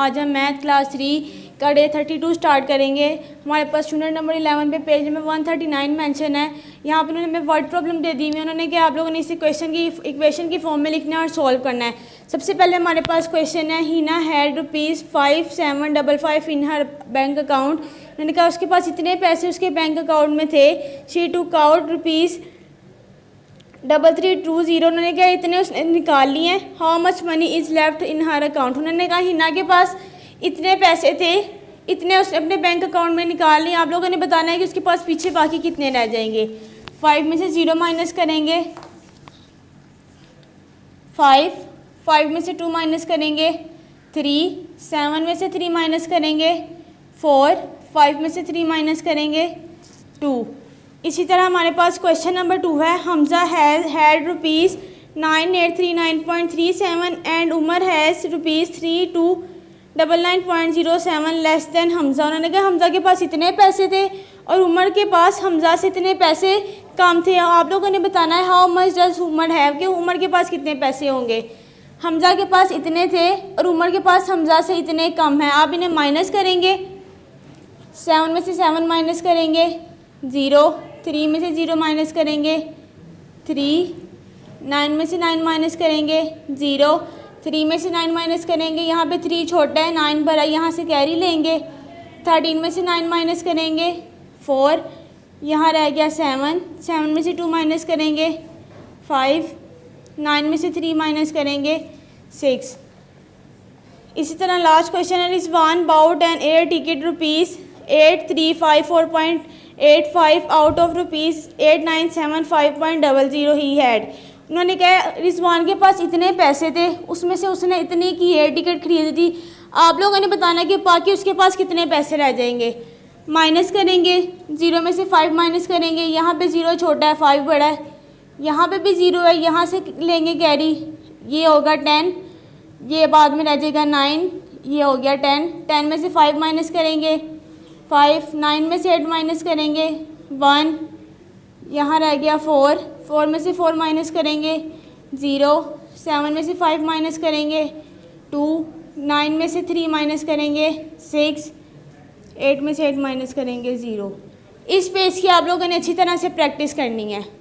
आज हम math class 3 का डे 32 स्टार्ट करेंगे। हमारे पास स्टूडेंट नंबर 11 पे पेज नंबर 139 मेंशन है। यहाँ पर उन्होंने हमें वर्ड प्रॉब्लम दे दी है। उन्होंने क्या आप लोगों ने इस इक्वेशन की फॉर्म में लिखना है और सॉल्व करना है। सबसे पहले हमारे पास क्वेश्चन है, Heena had ₹5755 in her bank account. उन्होंने कहा उसके पास इतने पैसे उसके बैंक अकाउंट में थे। She took out ₹3320। उन्होंने क्या इतने उसने निकाल लिए हैं। How much money is left in her account. उन्होंने कहा हिना के पास इतने पैसे थे, इतने उसने अपने बैंक अकाउंट में निकाल लिए। आप लोगों ने बताना है कि उसके पास पीछे बाकी कितने रह जाएंगे। 5 में से 0 माइनस करेंगे 5 में से 2 माइनस करेंगे 3, 7 में से 3 माइनस करेंगे 4, 5 में से 3 माइनस करेंगे 2। इसी तरह हमारे पास क्वेश्चन नंबर 2 है, Hamza had ₹9839.37 and Umar has ₹3299.07 less than Hamza. उन्होंने कहा हमजा के पास इतने पैसे थे और उमर के पास हमजा से इतने पैसे कम थे। आप लोगों ने बताना है how much does Umar have, कि उमर के पास कितने पैसे होंगे। हमजा के पास इतने थे और उमर के पास हमजा से इतने कम हैं। आप इन्हें माइनस करेंगे, 7 में से 7 माइनस करेंगे 0, 3 में से 0 माइनस करेंगे 3, 9 में से 9 माइनस करेंगे 0, 3 में से 9 माइनस करेंगे, यहाँ पे 3 छोटा है 9 बड़ा, यहाँ से कैरी लेंगे। 13 में से 9 माइनस करेंगे 4, यहाँ रह गया 7, 7 में से 2 माइनस करेंगे 5, 9 में से 3 माइनस करेंगे 6। इसी तरह लास्ट क्वेश्चन है, Rizwan bought an air ticket ₹8354.85 out of ₹8975.00 he had. उन्होंने कहा रिजवान के पास इतने पैसे थे, उसमें से उसने इतने की एयर टिकट खरीदी थी। आप लोगों ने बताना कि बाकी उसके पास कितने पैसे रह जाएंगे। माइनस करेंगे, 0 में से 5 माइनस करेंगे, यहाँ पे 0 छोटा है 5 बड़ा है, यहाँ पे भी 0 है, यहाँ से लेंगे कैरी, ये होगा 10, ये बाद में रह जाएगा 9, ये हो गया 10, 10 में से 5 माइनस करेंगे 5, 9 में से 8 माइनस करेंगे 1, यहाँ रह गया 4, 4 में से 4 माइनस करेंगे 0, 7 में से 5 माइनस करेंगे 2, 9 में से 3 माइनस करेंगे 6, 8 में से 8 माइनस करेंगे 0। इस पेज की आप लोगों ने अच्छी तरह से प्रैक्टिस करनी है।